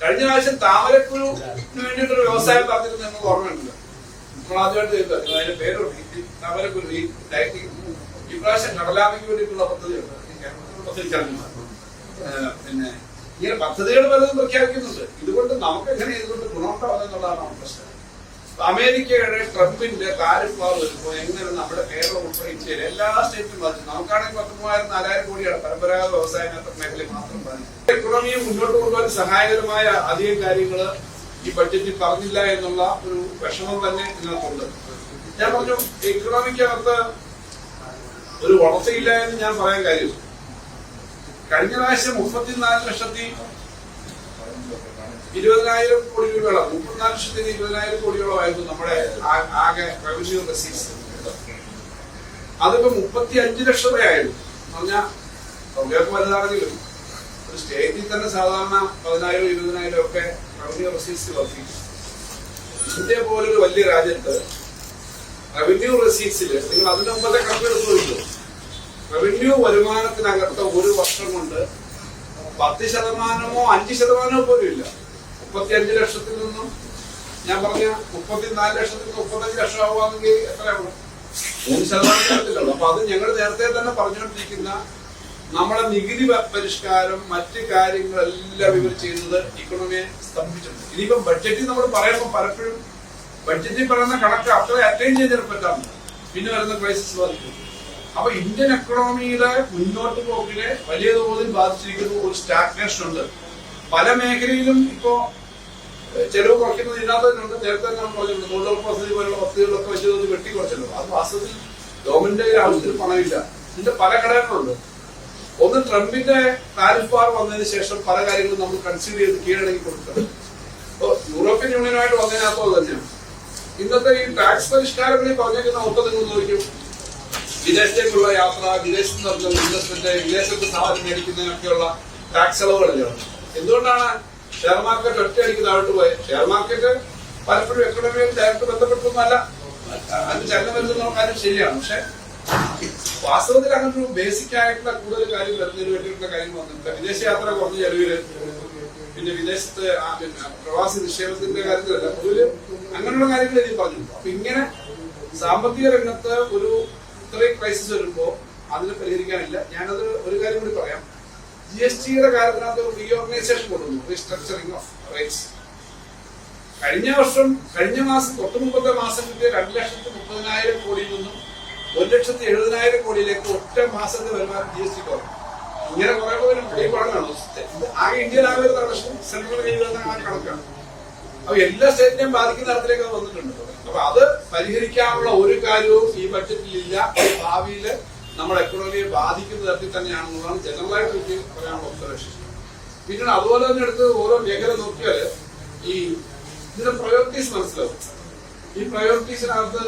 കഴിഞ്ഞ പ്രാവശ്യം താമരക്കുരുവിന് വേണ്ടിയിട്ടൊരു വ്യവസായം പറഞ്ഞിരുന്നു എന്ന് ഓർമ്മയുണ്ടല്ലോ. നമ്മൾ ആദ്യമായിട്ട് കേൾക്കുക അതിന്റെ പേരുണ്ട് താമരക്കുരു. ഈ പ്രാവശ്യം കടലാമയ്ക്ക് വേണ്ടിയിട്ടുള്ള പദ്ധതിയുണ്ട്. പിന്നെ ഇങ്ങനെ പദ്ധതികൾ പലതും പ്രഖ്യാപിക്കുന്നുണ്ട്. ഇതുകൊണ്ട് നമുക്ക് എങ്ങനെ ഇതുകൊണ്ട് ഗുണമുണ്ടാവുക എന്നുള്ളതാണ് പ്രശ്നം. അമേരിക്കയുടെ ട്രംപിന്റെ താരിഫ് വാർ വരുമ്പോൾ എങ്ങനെ നമ്മുടെ കേരളം ഉൾപ്പെടെ ഇന്ത്യയിൽ എല്ലാ സ്റ്റേറ്റിലും ബാധിച്ചു. നമുക്കാണെങ്കിൽ 3,000-4,000 കോടിയാണ് പരമ്പരാഗത വ്യവസായ മേഖലയിൽ മാത്രം ബാധിച്ചു. എക്കണോമിയെ മുന്നോട്ട് കൊണ്ടുപോകാൻ സഹായകരമായ അധികം കാര്യങ്ങൾ ഈ ബഡ്ജറ്റിൽ പറഞ്ഞില്ല എന്നുള്ള ഒരു വിഷമം തന്നെ ഇതിനകത്തുണ്ട്. ഞാൻ പറഞ്ഞു എക്കണോമിക്കകത്ത് ഒരു വളർച്ചയില്ല എന്ന് ഞാൻ പറയാൻ കാര്യം, കഴിഞ്ഞ പ്രാവശ്യം 34,20,000 കോടി രൂപയോളം 34,20,000 കോടിയോളമായിരുന്നു നമ്മുടെ ആകെ റവന്യൂ റെസീറ്റ്സ്. അതിപ്പോ 35 ലക്ഷം രൂപയായിരുന്നു. പറഞ്ഞാൽ തുകയൊക്കെ വലുതാണെങ്കിലും ഒരു സ്റ്റേറ്റിൽ തന്നെ സാധാരണ 10,000-20,000 ഒക്കെ റവന്യൂ റെസീറ്റ്സ് വർദ്ധിക്കും. ഇന്ത്യ പോലൊരു വലിയ രാജ്യത്ത് റവന്യൂ റെസീറ്റ്സിൽ നിങ്ങൾ അതിന്റെ മുമ്പത്തെ കണക്കെടുത്തു, റവന്യൂ വരുമാനത്തിനകത്ത് ഒരു വർഷം കൊണ്ട് 10%-ഓ 5% പോലും ഇല്ല. 35 ലക്ഷത്തിൽ നിന്നും ഞാൻ പറഞ്ഞ 34 ലക്ഷത്തിൽ നിന്ന് 35 ലക്ഷം ആവുകയാണെങ്കിൽ എത്രയാണ്? 3% അപ്പൊ അത് ഞങ്ങൾ നേരത്തെ തന്നെ പറഞ്ഞുകൊണ്ടിരിക്കുന്ന നമ്മളെ നികുതി പരിഷ്കാരം മറ്റു കാര്യങ്ങളെല്ലാം ഇവർ ചെയ്യുന്നത് ഇക്കണോമിയെ സ്തംഭിച്ചിട്ടുണ്ട്. ഇനിയിപ്പം ബഡ്ജറ്റിൽ നമ്മൾ പറയുമ്പോൾ പലപ്പോഴും ബഡ്ജറ്റിൽ പറയുന്ന കണക്ക് അത്ര അറ്റൈൻ ചെയ്തിട്ട് പറ്റാറുണ്ട്. പിന്നെ വരുന്ന ക്രൈസിസ് ബാധിക്കും. അപ്പൊ ഇന്ത്യൻ എക്കണോമിയിലെ മുന്നോട്ട് പോക്കിനെ വലിയ തോതിൽ ബാധിച്ചിരിക്കുന്ന ഒരു സ്റ്റാഗ്നേഷൻ ഉണ്ട്. പല മേഖലയിലും ഇപ്പോ ചെലവ് കുറയ്ക്കുന്നത് ഇതിനകത്ത് തന്നെയുണ്ട്. നേരത്തെ നമ്മൾ പറഞ്ഞിട്ടുണ്ട് തൊഴിലുറപ്പ് പദ്ധതി പോലുള്ള പദ്ധതികളൊക്കെ വെച്ചത് വെട്ടിക്കുറച്ചല്ലോ. അത് വാസ്തവത്തിൽ ഗവൺമെന്റിന്റെ ആവശ്യത്തിന് പണമില്ല. ഇതിന്റെ പല ഘടകങ്ങളുണ്ട്. ഒന്ന്, ട്രംപിന്റെ താരിഫ് വാർ വന്നതിന് ശേഷം പല കാര്യങ്ങളും നമ്മൾ കൺസിഡർ ചെയ്ത് കീഴടങ്ങി കൊടുക്കണം. ഇപ്പൊ യൂറോപ്യൻ യൂണിയനുമായിട്ട് വന്നതിനകത്തോ തന്നെയാണ് ഇന്നത്തെ ഈ ടാക്സ് പരിഷ്കാരങ്ങളിൽ പറഞ്ഞേക്കുന്ന ഒപ്പം നിങ്ങൾ നോക്കും. വിദേശത്തേക്കുള്ള യാത്ര, വിദേശത്ത് നടത്തുന്ന ഇൻവെസ്റ്റ്മെന്റ്, വിദേശത്ത് സാധനം മേടിക്കുന്നതിനൊക്കെയുള്ള ടാക്സ് ഇളവുകളല്ലേ. എന്തുകൊണ്ടാണ് ഷെയർ മാർക്കറ്റ് ഒറ്റയടിക്ക് താഴോട്ട് പോയത്? ഷെയർ മാർക്കറ്റ് പലപ്പോഴും എക്കണോമിയിൽ ഡയറക്റ്റ് ബന്ധപ്പെട്ടൊന്നുമല്ല, അത് ചലനം വരുന്ന കാര്യം ശരിയാണ്. പക്ഷെ വാസ്തവത്തിൽ അങ്ങനൊരു ബേസിക് ആയിട്ടുള്ള കൂടുതൽ കാര്യം വരുന്നതിന് വേണ്ടിയിട്ടുള്ള കാര്യങ്ങൾ വന്നിട്ടുണ്ട്. വിദേശ യാത്ര കുറഞ്ഞ ചെലവില്, പിന്നെ വിദേശത്ത് പ്രവാസി നിക്ഷേപത്തിന്റെ കാര്യത്തിലല്ല, പൊതുവില് അങ്ങനെയുള്ള കാര്യങ്ങൾ എനിക്ക് പറഞ്ഞു. അപ്പൊ ഇങ്ങനെ സാമ്പത്തിക രംഗത്ത് ഒരു ഇത്രയും ക്രൈസിസ് വരുമ്പോ അതിന് പരിഹരിക്കാനില്ല. ഞാനത് ഒരു കാര്യം കൂടി പറയാം. GSTയുടെ കാര്യത്തിനകത്ത് ഒരു റീഓർഗനൈസേഷൻ കൊണ്ടുവന്നു, റീസ്ട്രക്ചറിംഗ് ഓഫ് റേറ്റ്സ്. കഴിഞ്ഞ മാസം തൊട്ട് മുമ്പത്തെ മാസം കിട്ടിയ 2,30,000 കോടിയിൽ നിന്നും 1,70,000 കോടിയിലേക്ക് ഒറ്റ മാസത്തെ വരുമാനം GST കുറഞ്ഞു. ഇങ്ങനെ കുറെ പണമാണ് ആകെ ഇന്ത്യയിലാകെ ഒരു പ്രശ്നം സെൻട്രൽ ഗവൺമെന്റ് കണക്കാണ്. അപ്പൊ എല്ലാ സ്റ്റേറ്റിനെയും ബാധിക്കുന്ന തരത്തിലേക്ക് അത് വന്നിട്ടുണ്ട്. അപ്പൊ അത് പരിഹരിക്കാനുള്ള ഒരു കാര്യവും ഈ ബഡ്ജറ്റിൽ ഇല്ല. ഭാവിയില് നമ്മുടെ എക്കണോമിയെ ബാധിക്കുന്ന തരത്തിൽ തന്നെയാണെന്നുള്ളതാണ് ജനറലായിട്ട് എനിക്ക് പറയാനുള്ള ഒബ്സർവേഷൻ. പിന്നീട് അതുപോലെ തന്നെ എടുത്ത് ഓരോ മേഖല നോക്കിയാല് ഈ ഇതിന്റെ പ്രയോറിറ്റീസ് മനസ്സിലാവും. ഈ പ്രയോറിറ്റീസിനകത്ത്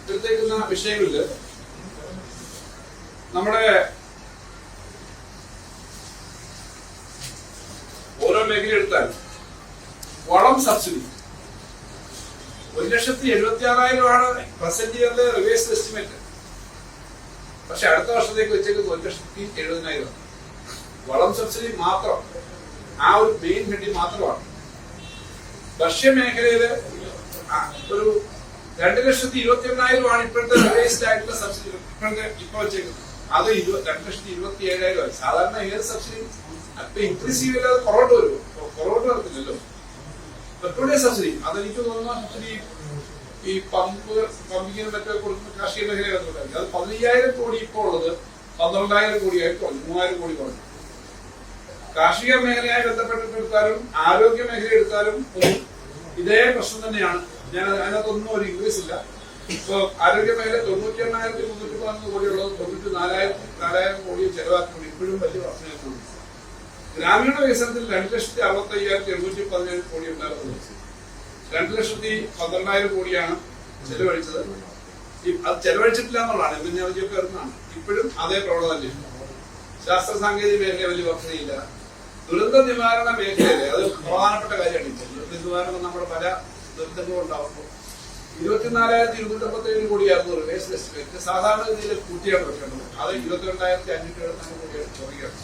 എടുത്തേക്കുന്ന വിഷയങ്ങളില് നമ്മുടെ ഓരോ മേഖല എടുത്താൽ വളം സബ്സിഡി 1,76,000 പ്രസന്റ് ഇയറിലെ റിവേഴ്സ് എസ്റ്റിമേറ്റ്. പക്ഷെ അടുത്ത വർഷത്തേക്ക് വെച്ചേക്കുന്നത് 1,70,000 വളം സബ്സിഡി മാത്രം. ആ ഒരു മെയിൻ ഹെഡി മാത്രമാണ്. ഭക്ഷ്യ മേഖലയില് ഒരു 2,21,000 ഇപ്പോഴത്തെ റിവേഴ്സ്ഡ് ആയിട്ടുള്ള സബ്സിഡി ഇപ്പൊ വെച്ചേക്കുന്നത്. അത് 2,27,000. സാധാരണ ഏത് സബ്സിഡി അപ്പൊ ഇൻക്രീസ് ചെയ്യില്ലാതെ കുറവോട്ട് വരുമോ? കുറവോട്ട് വരത്തില്ലല്ലോ. പെട്രോളിയം സബ്സിഡി അതെനിക്ക് തോന്നുന്ന സബ്സിഡി ഈ പമ്പിങ്ങിനും മറ്റൊക്കെ കൊടുക്കുന്ന കാർഷിക മേഖലയിലൊന്നും അത് 15,000 കോടി ഇപ്പോൾ ഉള്ളത് 12,000 കോടിയായി കുറഞ്ഞു, 3,000 കോടി കുറഞ്ഞു. കാർഷിക മേഖലയായി ബന്ധപ്പെട്ടിട്ടെടുത്താലും ആരോഗ്യ മേഖല എടുത്താലും ഇതേ പ്രശ്നം തന്നെയാണ്. ഞാൻ അതിനകത്തൊന്നും ഒരു ഇൻക്രീസ് ഇല്ല. ഇപ്പൊ ആരോഗ്യ മേഖല 98,313 കോടിയുള്ളത് 94,000 കോടി ചെലവാക്കുന്നുണ്ട്. ഇപ്പോഴും വലിയ പ്രശ്നമായിട്ടുണ്ട്. ഗ്രാമീണ വികസനത്തിൽ 2,65,817 കോടി ഉണ്ടായിരുന്നത് 2,12,000 കോടിയാണ് ചെലവഴിച്ചത്. അത് ചെലവഴിച്ചിട്ടില്ല എന്നുള്ളതാണ് എംഎൻആർജിയൊക്കെ വരുന്നതാണ്. ഇപ്പോഴും അതേ പ്രവണത തന്നെയാണ്. ശാസ്ത്ര സാങ്കേതിക മേഖല വലിയ വർധനയില്ല. ദുരന്ത നിവാരണ മേഖലയില് അത് പ്രധാനപ്പെട്ട കാര്യമാണ്. ദുരന്ത നിവാരണം നമ്മുടെ പല ദുരന്തങ്ങളും ഉണ്ടാവുമ്പോൾ 24,257 കോടിയായിരുന്നു റിവേഴ്സ് എസ്റ്റിമേറ്റ്. സാധാരണഗതിയിൽ കൂട്ടിയാണ് വെക്കേണ്ടത്. അത് 22,574 കോടിയാണ് കുറയുകയാണ്.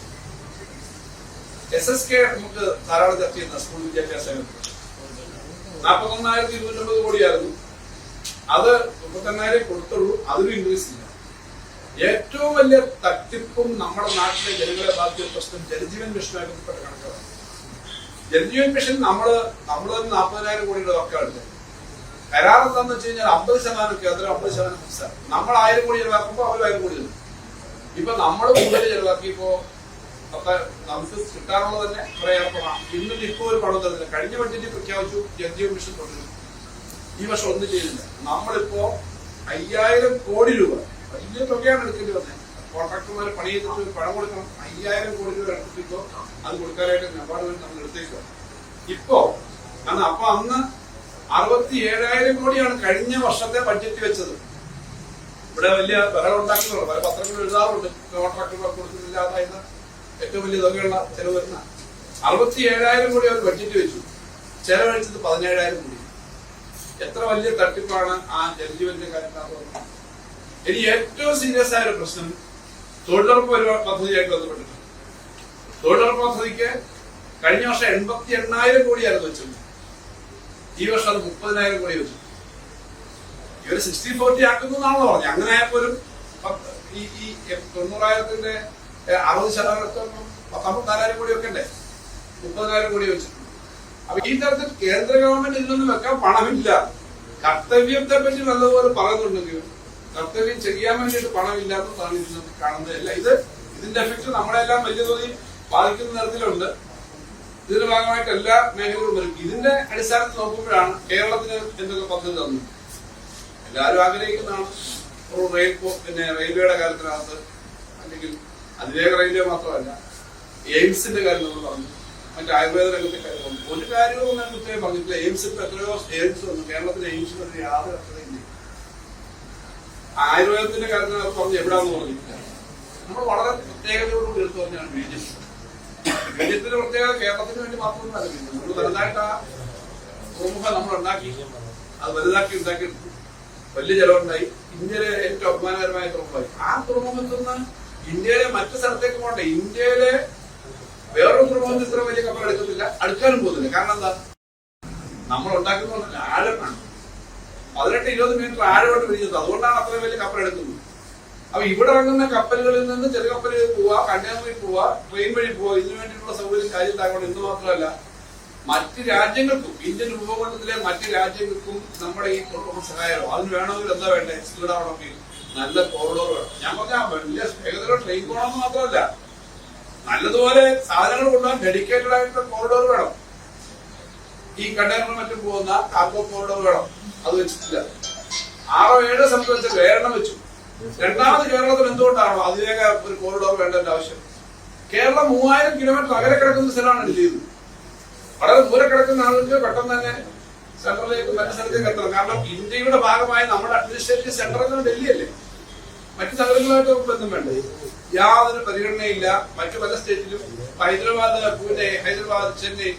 SSK നമുക്ക് ധാരാളം ചർച്ച ചെയ്യുന്ന സ്കൂൾ വിദ്യാഭ്യാസ 41,250 കോടിയായിരുന്നു. അത് 38,000 കൊടുത്തുള്ളൂ. അതിലും ഇൻക്രീസ് ഇല്ല. ഏറ്റവും വലിയ തട്ടിപ്പും നമ്മുടെ നാട്ടിലെ ജനങ്ങളെ ബാധിച്ച പ്രശ്നം ജലജീവൻ മിഷനുമായി ബന്ധപ്പെട്ട കണക്കുകളാണ്. ജലജീവൻ മിഷൻ നമ്മള് 40,000 കോടിയുടെ വർക്കാണ്. കരാർ എന്താന്ന് വെച്ച് കഴിഞ്ഞാൽ 50% കേന്ദ്രം, 50% സംസ്ഥാനം. നമ്മൾ 1000 കോടി ചെലവാക്കുമ്പോൾ അവർ 1000 കോടി തരും. ഇപ്പൊ നമ്മൾ കൂടുതൽ ചെലവാക്കിയപ്പോ നമുക്ക് കിട്ടാനുള്ളത് തന്നെ കുറെ ഏർപ്പെടാം. എന്നിട്ട് ഇപ്പൊ ഒരു പണം തരുന്നില്ല. കഴിഞ്ഞ ബഡ്ജറ്റിൽ പ്രഖ്യാപിച്ചു ജലജീവൻ മിഷൻ തുടരും. ഈ വർഷം ഒന്നും ചെയ്യുന്നില്ല. നമ്മളിപ്പോ 5,000 കോടി രൂപ, വലിയ തുകയാണ് എടുക്കേണ്ടി വന്നത്. കോൺട്രാക്ടർമാർ പണി ചെയ്തിട്ട് പണം കൊടുക്കണം. 5,000 കോടി രൂപ എടുത്തിട്ടോ അത് കൊടുക്കാനായിട്ട് നബാർഡ് വഴി നമ്മൾ എടുത്തേക്കുക. ഇപ്പോ അന്ന് 67,000 കോടിയാണ് കഴിഞ്ഞ വർഷത്തെ ബഡ്ജറ്റ് വെച്ചത്. ഇവിടെ വലിയ ബഹളം ഉണ്ടാക്കുന്നുള്ളൂ. പല പത്രങ്ങൾ എഴുതാറുണ്ട് കോൺട്രാക്ടർമാർ കൊടുക്കുന്നില്ലാതായിരുന്ന ഏറ്റവും വലിയ തുകയുള്ള ചെലവ് വരുന്ന 67,000 കോടി അവർ ബഡ്ജറ്റ് വെച്ചു. ചെലവഴിച്ചത് 17,000 കോടി. എത്ര വലിയ തട്ടിപ്പാണ് ആ ജലജീവന്റെ കാര്യത്തിനകത്ത്. ഇനി ഏറ്റവും സീരിയസ് ആയ ഒരു പ്രശ്നം തൊഴിലുറപ്പ് പദ്ധതിയായിട്ട് ബന്ധപ്പെട്ടിട്ടുണ്ട്. തൊഴിലുറപ്പ് പദ്ധതിക്ക് കഴിഞ്ഞ വർഷം 88,000 കോടിയായിരുന്നു വെച്ചത്. ഈ വർഷം അത് 30,000 കോടി വെച്ചു. ഇവര് 60-40 ആക്കുന്നു എന്നാണല്ലോ പറഞ്ഞത്. അങ്ങനെ ആയപ്പോലും ഈ 90,000-ന്റെ 60% 14,000 കോടി ഒക്കെ ഉണ്ടേ. 30,000 കോടി വെച്ചിട്ടുണ്ട്. അപ്പൊ ഈ തരത്തിൽ കേന്ദ്ര ഗവൺമെന്റ് ഇതിനൊന്നും വെക്കാൻ പണമില്ല. കർത്തവ്യത്തെ പറ്റി നല്ലതുപോലെ പറയുന്നുണ്ടെങ്കിൽ കർത്തവ്യം ചെയ്യാൻ വേണ്ടിയിട്ട് പണമില്ലാത്തതാണ് ഇതിൽ കാണുന്നതല്ല. ഇതിന്റെ എഫക്ട് നമ്മളെല്ലാം വലിയ തോതിൽ ബാധിക്കുന്ന തരത്തിലുണ്ട്. ഇതിന്റെ ഭാഗമായിട്ട് എല്ലാ മേഖലകളും വരും. ഇതിന്റെ അടിസ്ഥാനത്തിൽ നോക്കുമ്പോഴാണ് കേരളത്തിന് എന്തൊക്കെ പദ്ധതി തന്നു. എല്ലാവരും ആഗ്രഹിക്കുന്നതാണ് ഒരു റെയിൽവേയുടെ കാര്യത്തിനകത്ത്, അല്ലെങ്കിൽ അതിവേഗ റെയിൽവേ മാത്രമല്ല, എയിംസിന്റെ കാര്യം നമ്മൾ പറഞ്ഞു, മറ്റേ ആയുർവേദ രംഗത്തെ കാര്യം പറഞ്ഞു. ഒരു കാര്യവും ഞാൻ കൃത്യമായി പറഞ്ഞിട്ടില്ല. എയിംസ് ഇപ്പൊ എത്രയോ എയിംസ് വന്നു. കേരളത്തിലെ എയിംസ് വന്ന് യാതൊരു അർത്ഥതയില്ല. ആയുർവേദത്തിന്റെ കാര്യത്തിനകത്ത് പറഞ്ഞു എവിടാന്ന് പറഞ്ഞിട്ടില്ല. നമ്മൾ വളരെ പ്രത്യേകതയോടുകൂടി എടുത്തു പറഞ്ഞാണ് ബിജെപി. ബിജെപിയുടെ പ്രത്യേകത കേരളത്തിന് വേണ്ടി മാത്രമൊന്നും അറിയില്ല. നമ്മൾ വലുതായിട്ട് ആ തുറമുഖം നമ്മൾ ഉണ്ടാക്കി, അത് വലുതാക്കി ഉണ്ടാക്കിയെടുത്തു. വലിയ ചെലവുണ്ടായി. ഇന്ത്യയിലെ ഏറ്റവും അഭിമാനകരമായ തുറമുഖമായി. ആ തുറമുഖത്തിൽ നിന്ന് ഇന്ത്യയിലെ മറ്റു സ്ഥലത്തേക്ക് പോകണ്ടേ. ഇന്ത്യയിലെ വേറൊരു തുറമുഖത്തിൽ ഇത്ര വലിയ കപ്പൽ എടുക്കത്തില്ല, അടുക്കാനും പോകുന്നില്ല. കാരണം എന്താ? നമ്മൾ ഉണ്ടാക്കുന്ന ആഴമാണ്. 18-20 മീറ്റർ ആഴമായിട്ട് പിരിഞ്ഞത്. അതുകൊണ്ടാണ് അത്രയും വലിയ കപ്പൽ എടുക്കുന്നത്. അപ്പൊ ഇവിടെ ഇറങ്ങുന്ന കപ്പലുകളിൽ നിന്ന് ചെറിയ കപ്പലുകളിൽ പോവാ, കന്യാകുമാരി പോവാ, ട്രെയിൻ വഴി പോവാ. ഇതിനു വേണ്ടിയിട്ടുള്ള സൗകര്യം രാജ്യത്താകണം. എന്ന് മാത്രമല്ല, മറ്റ് രാജ്യങ്ങൾക്കും, ഇന്ത്യൻ ഉപഭൂഖണ്ഡത്തിലെ മറ്റ് രാജ്യങ്ങൾക്കും നമ്മുടെ ഈ തുറമുഖം സഹായമാകും. അതിന് വേണമെങ്കിൽ എന്താ വേണ്ടേ? സ്പീഡാവണമെങ്കിൽ നല്ല കോറിഡോർ വേണം. ഞാൻ പറഞ്ഞാൽ വലിയ വേഗതയിലോ ട്രെയിൻ പോകണമെന്ന് മാത്രമല്ല, നല്ലതുപോലെ സാധനങ്ങൾ കൊണ്ടുപോകാൻ ഡെഡിക്കേറ്റഡ് ആയിട്ടുള്ള കോറിഡോർ വേണം. ഈ കണ്ടെയ്നർ മറ്റും പോകുന്ന കാർഗോ കോറിഡോർ വേണം. അത് വെച്ചിട്ടില്ല. 6-7 സ്ഥലത്ത് വെച്ച് വേരണം വെച്ചു. രണ്ടാമത് കേരളത്തിൽ എന്തുകൊണ്ടാണോ അതിവേഗ ഒരു കോറിഡോർ വേണ്ടതിന്റെ ആവശ്യം? കേരളം 3000 കിലോമീറ്റർ അകലെ കിടക്കുന്ന സ്ഥലമാണ് ഡൽഹിയിൽ. വളരെ ദൂരെ കിടക്കുന്ന ആളുകൾക്ക് പെട്ടെന്ന് തന്നെ സെൻട്രലിലേക്ക് മറ്റു സ്ഥലത്തേക്ക് എത്തണം. കാരണം ഇന്ത്യയുടെ ഭാഗമായി നമ്മുടെ അഡ്മിനിസ്ട്രേറ്റീവ് സെന്റർ എന്ന് ഡൽഹിയല്ലേ. മറ്റു നഗരങ്ങളുമായിട്ട് ബന്ധം വേണ്ടേ? യാതൊരു പരിഗണനയില്ല. മറ്റു പല സ്റ്റേറ്റിലും ഹൈദരാബാദ്, പൂനെ, ഹൈദരാബാദ്, ചെന്നൈ,